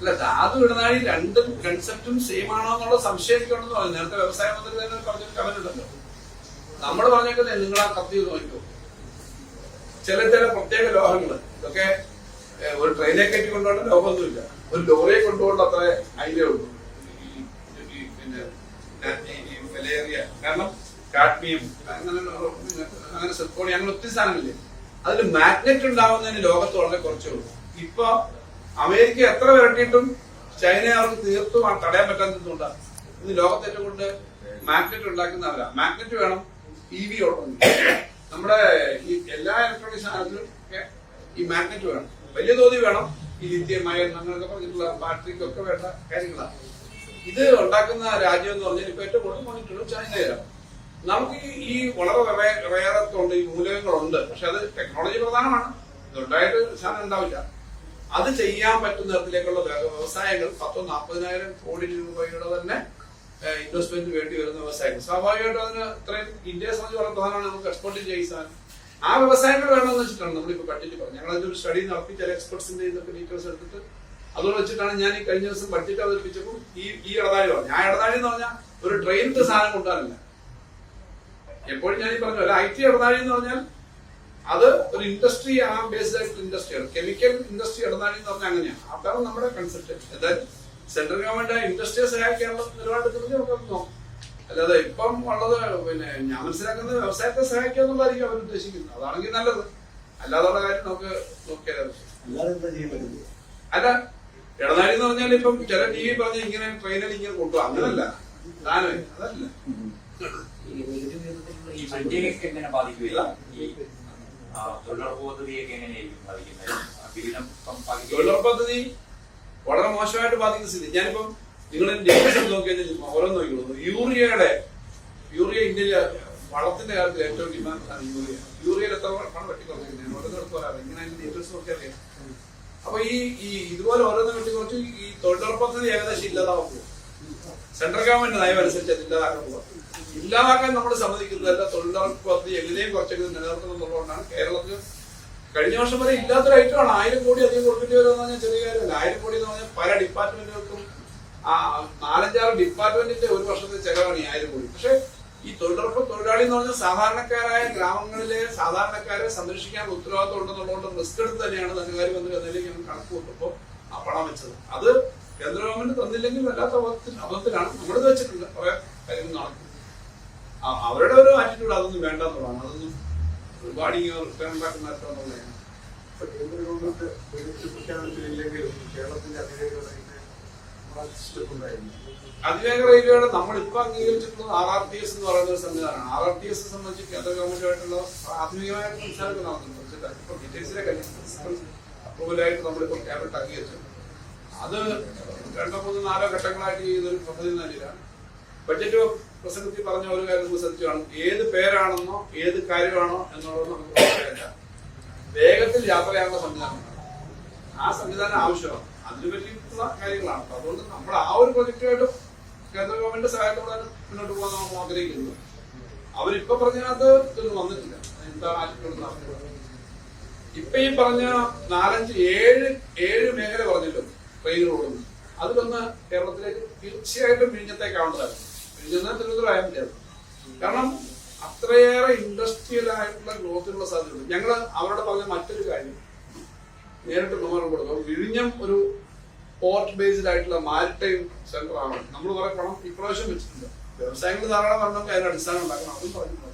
അല്ല ധാതു ഇടനാഴി രണ്ടും കൺസെപ്റ്റും സെയിം ആണോ എന്നുള്ള സംശയം എനിക്കുണ്ടെന്ന് പറഞ്ഞു. നേരത്തെ വ്യവസായ മന്ത്രി തന്നെ പറഞ്ഞൊരു കമന്റ് ഉണ്ടല്ലോ. നമ്മൾ പറഞ്ഞേക്കുന്നത് നിങ്ങൾ ആ കത്തി നോക്കിക്കോ. ചില പ്രത്യേക ലോഹങ്ങള് ഇതൊക്കെ ഒരു ട്രെയിനെ കയറ്റി കൊണ്ടുപോകേണ്ട ലോഹമൊന്നുമില്ല. ഒരു ലോറിയെ കൊണ്ടുപോകേണ്ട അത്ര ഐഡിയ ഉള്ളൂ. പിന്നെ ഫെലേറിയ, കാരണം കാഡ്മിയം, അങ്ങനെ സിർക്കോണി, അങ്ങനെ ഒത്തിരി സാധനമില്ലേ. അതിൽ മാഗ്നറ്റ് ഉണ്ടാവുന്നതിന് ലോകത്ത് വളരെ കുറച്ചേ ഉള്ളൂ. ഇപ്പൊ അമേരിക്ക എത്ര വരട്ടിയിട്ടും ചൈനയെ അവർക്ക് തീർത്തും തടയാൻ പറ്റാത്തതുകൊണ്ടാണ് ഇന്ന് ലോകത്ത് ഏറ്റവും കൂടുതൽ മാഗ്നറ്റ് ഉണ്ടാക്കുന്നവരാ. മാഗ്നറ്റ് വേണം EV ഓടണമെങ്കിൽ. നമ്മുടെ ഈ എല്ലാ ഇലക്ട്രോണിക് സാധനത്തിലും ഒക്കെ ഈ മാഗ്നറ്റ് വേണം. വലിയ തോതിൽ വേണം. ഈ ലിഥിയം അയൺ അങ്ങനെയൊക്കെ പറഞ്ഞിട്ടുള്ള ബാറ്ററിക്കൊക്കെ വേണ്ട കാര്യങ്ങളാണ്. ഇത് ഉണ്ടാക്കുന്ന രാജ്യം എന്ന് പറഞ്ഞാൽ ഇപ്പൊ ഏറ്റവും കൂടുതൽ വന്നിട്ടുള്ളത് ചൈനയിലാണ്. നമുക്ക് ഈ വളരെ റയറൊക്കെ ഉണ്ട്, ഈ മൂലകങ്ങളുണ്ട്. പക്ഷെ അത് ടെക്നോളജി പ്രധാനമാണ്. ഇതുണ്ടായിട്ട് സാധനം ഉണ്ടാവില്ല. അത് ചെയ്യാൻ പറ്റുന്ന തരത്തിലേക്കുള്ള വ്യവസായങ്ങൾ 10-40,000 കോടി രൂപയുടെ തന്നെ ഇൻവെസ്റ്റ്മെന്റ് വേണ്ടി വരുന്ന വ്യവസായങ്ങൾ സ്വാഭാവികമായിട്ടും അതിന് ഇത്രയും ഇന്ത്യയെ സംബന്ധിച്ച് വളരെ പ്രധാനമാണ്. നമുക്ക് എക്സ്പോർട്ട് ചെയ്യാൻ ആ വ്യവസായങ്ങൾ വേണമെന്ന് വെച്ചിട്ടാണ് നമ്മളിപ്പോ ബഡ്ജറ്റ് പറഞ്ഞത്. ഞങ്ങൾ അതിന്റെ ഒരു സ്റ്റഡി നടത്തി ചില എക്സ്പെർട്സിന്റെ ഇതൊക്കെ ഡീറ്റെയിൽസ് എടുത്തിട്ട് അതുകൊണ്ട് വെച്ചിട്ടാണ് ഞാൻ ഈ കഴിഞ്ഞ ദിവസം ബഡ്ജറ്റ് അവതരിപ്പിച്ചപ്പോൾ ഈ ഇടനാഴി പറഞ്ഞു. ആ ഇടനാഴി എന്ന് പറഞ്ഞാൽ ഒരു ട്രെയിനിന്റെ സാധനം കൊണ്ടുവരില്ല. എപ്പോഴും ഞാൻ ഈ പറഞ്ഞു അല്ല, IT ഇടനാഴി എന്ന് പറഞ്ഞാൽ അത് ഒരു ഇൻഡസ്ട്രി ബേസ്ഡ് ആയിട്ടുള്ള ഇൻഡസ്ട്രിയാണ്. കെമിക്കൽ ഇൻഡസ്ട്രി ഇടനാഴി എന്ന് പറഞ്ഞാൽ അങ്ങനെയാണ്. അതാണ് നമ്മുടെ കൺസെപ്റ്റ്. എന്തായാലും സെൻട്രൽ ഗവൺമെന്റ് ഇൻഡസ്ട്രിയെ സഹായിക്കാനുള്ള നിലപാടെടുക്കുന്നത് നമുക്ക് നോക്കാം. അല്ലാതെ ഇപ്പം ഉള്ളത് പിന്നെ ഞാൻ മനസ്സിലാക്കുന്നത് വ്യവസായത്തെ സഹായിക്കുക എന്നുള്ളതായിരിക്കും അവർ ഉദ്ദേശിക്കുന്നത്. അതാണെങ്കിൽ നല്ലത്. അല്ലാതുള്ള കാര്യം നമുക്ക് നോക്കിയാൽ അല്ല. ഇടനാഴി എന്ന് പറഞ്ഞാൽ ഇപ്പം ചില TV പറഞ്ഞ് ഇങ്ങനെ ട്രെയിനിൽ ഇങ്ങനെ കൊണ്ടുപോകും, അങ്ങനല്ല. താനേ അതല്ല. തൊഴിലുറപ്പ് പദ്ധതി വളരെ മോശമായിട്ട് ബാധിക്കുന്ന സ്ഥിതി. ഞാനിപ്പം നിങ്ങൾ ഡീറ്റെയിൽസ് നോക്കിയാൽ ഓരോന്ന് നോക്കിയുള്ളൂ. യൂറിയ ഇന്ത്യയിലെ വളത്തിന്റെ കാര്യത്തിൽ ഏറ്റവും ഡിമാൻഡാണ് യൂറിയയിൽ എത്ര പണം വെട്ടിക്കുറച്ചിരിക്കുന്നത് ഓരോന്നെടുത്ത് പറയാറ്. ഇങ്ങനെ അതിന്റെ ഡീറ്റെയിൽസ് നോക്കിയാൽ അറിയാം. അപ്പൊ ഈ ഇതുപോലെ ഓരോന്ന് വെട്ടിക്കുറച്ച് ഈ തൊഴിലുറപ്പ് പദ്ധതി ഏകദേശം ഇല്ലാതാവുമ്പോൾ സെൻട്രൽ ഗവൺമെന്റ് നയം അനുസരിച്ച് അത് ഇല്ലാതാക്കാൻ പോകുക. ഇല്ലാതാക്കാൻ നമ്മൾ സമ്മതിക്കുന്നതല്ല. തൊഴിലുറപ്പ് പദ്ധതി എങ്ങനെയും കുറച്ചെങ്കിലും നിലനിർത്തണം എന്നുള്ളതുകൊണ്ടാണ് കേരളത്തിൽ കഴിഞ്ഞ വർഷം വരെ ഇല്ലാത്തൊരു ഐറ്റമാണ് 1000 കോടി അധികം കൊടുക്കേണ്ടി വരുമെന്ന് പറഞ്ഞാൽ ചെറിയ കാര്യമല്ല. 1000 കോടി എന്ന് പറഞ്ഞാൽ പല ഡിപ്പാർട്ട്മെന്റുകൾക്കും 4-5 ഡിപ്പാർട്ട്മെന്റിന്റെ ഒരു വർഷത്തെ ചെലവാണ് ഈ 1000 കോടി. പക്ഷെ ഈ തൊഴിലുറപ്പ് തൊഴിലാളി എന്ന് പറഞ്ഞാൽ സാധാരണക്കാരായ ഗ്രാമങ്ങളിലെ സാധാരണക്കാരെ സംരക്ഷിക്കാൻ ഉത്തരവാദിത്വം ഉണ്ടെന്നുള്ളതുകൊണ്ട് റിസ്ക് എടുത്ത് തന്നെയാണ് ധനകാര്യ മന്ത്രി എന്നതിലേക്ക് കണക്ക് കൂട്ടുമ്പോൾ ആ പണം വെച്ചത്. അത് കേന്ദ്ര ഗവൺമെന്റ് തന്നില്ലെങ്കിൽ വല്ലാത്ത അബദ്ധത്തിലാണ്. നമ്മളിത് വെച്ചിട്ടുണ്ട്, കുറെ കാര്യങ്ങൾ നടക്കും. അവരുടെ ഒരു ആറ്റിറ്റ്യൂഡ് അതൊന്നും വേണ്ടെന്നുള്ളതാണ്. അതൊന്നും ഒരുപാട് ഇങ്ങനെ റിട്ടേൺ ഉണ്ടാക്കുന്ന എന്നുള്ളതാണ്. കേന്ദ്ര ഗവൺമെന്റ് ബജറ്റ് പ്രഖ്യാപിച്ചില്ലെങ്കിലും കേരളത്തിന്റെ അതിവേഗ റെയിൽവേയുടെ നമ്മളിപ്പോ അംഗീകരിച്ചിട്ടുള്ളത് RRTS എന്ന് പറയുന്ന ഒരു സംവിധാനമാണ്. RRTS സംബന്ധിച്ച് കേന്ദ്ര ഗവൺമെന്റുമായിട്ടുള്ള പ്രാഥമികമായിട്ട് സംസാരമൊക്കെ നടത്തുന്നുണ്ട്. ഇപ്പൊ ഡീറ്റെയിൽസിലെ അപ്രൂവലായിട്ട് നമ്മളിപ്പോ ക്യാബിനറ്റ് അംഗീകരിച്ചു. അത് 2-3-4 ഘട്ടങ്ങളായിട്ട് ചെയ്യുന്നൊരു പദ്ധതി നിലയിലാണ്. ബഡ്ജറ്റ് പ്രസംഗത്തിൽ പറഞ്ഞ ഒരു കാര്യം നമുക്ക് ശ്രദ്ധിച്ചു കാണും. ഏത് പേരാണെന്നോ ഏത് കാര്യമാണോ എന്നുള്ളത് നമുക്ക് പറയാനില്ല. വേഗത്തിൽ യാത്രയാകുന്ന സംവിധാനമാണ്. ആ സംവിധാനം ആവശ്യമാണ്. അതിനു പറ്റിയിട്ടുള്ള കാര്യങ്ങളാണ്. അപ്പൊ അതുകൊണ്ട് നമ്മൾ ആ ഒരു പ്രൊജക്റ്റുമായിട്ട് കേന്ദ്ര ഗവൺമെന്റ് സഹായത്തോടെ മുന്നോട്ട് പോകാൻ നമ്മൾ ആഗ്രഹിക്കുന്നു. അവരിപ്പൊ പറഞ്ഞത് ഇതൊന്നും വന്നിട്ടില്ല. എന്താ ആറ്റിട്ടുള്ളത് ഇപ്പൊ ഈ പറഞ്ഞ 4-5-7 മേഖല പറഞ്ഞല്ലോ ട്രെയിൻ റോഡും. അതിലൊന്ന് കേരളത്തിലേക്ക് തീർച്ചയായിട്ടും വിഴിഞ്ഞത്തേക്കാവേണ്ടതായിരുന്നു. വിഴിഞ്ഞ തിരുവനന്തപുരം ആയാലും. കാരണം അത്രയേറെ ഇൻഡസ്ട്രിയൽ ആയിട്ടുള്ള ഗ്രോത്തിനുള്ള സാധ്യതയുണ്ട്. ഞങ്ങള് അവരോട് പറഞ്ഞ മറ്റൊരു കാര്യം നേരിട്ട് പ്രമാണം കൊടുക്കും. വിഴിഞ്ഞം ഒരു പോർട്ട് ബേസ്ഡ് ആയിട്ടുള്ള മാരിടൈം സെന്റർ ആണ്. നമ്മൾ കുറെ പണം ഇപ്രാവശ്യം വെച്ചിട്ടുണ്ട്. വ്യവസായങ്ങൾ ധാരാളം വരണമെങ്കിൽ അതിന് അടിസ്ഥാനം ഉണ്ടാക്കണം. അതും പറഞ്ഞു.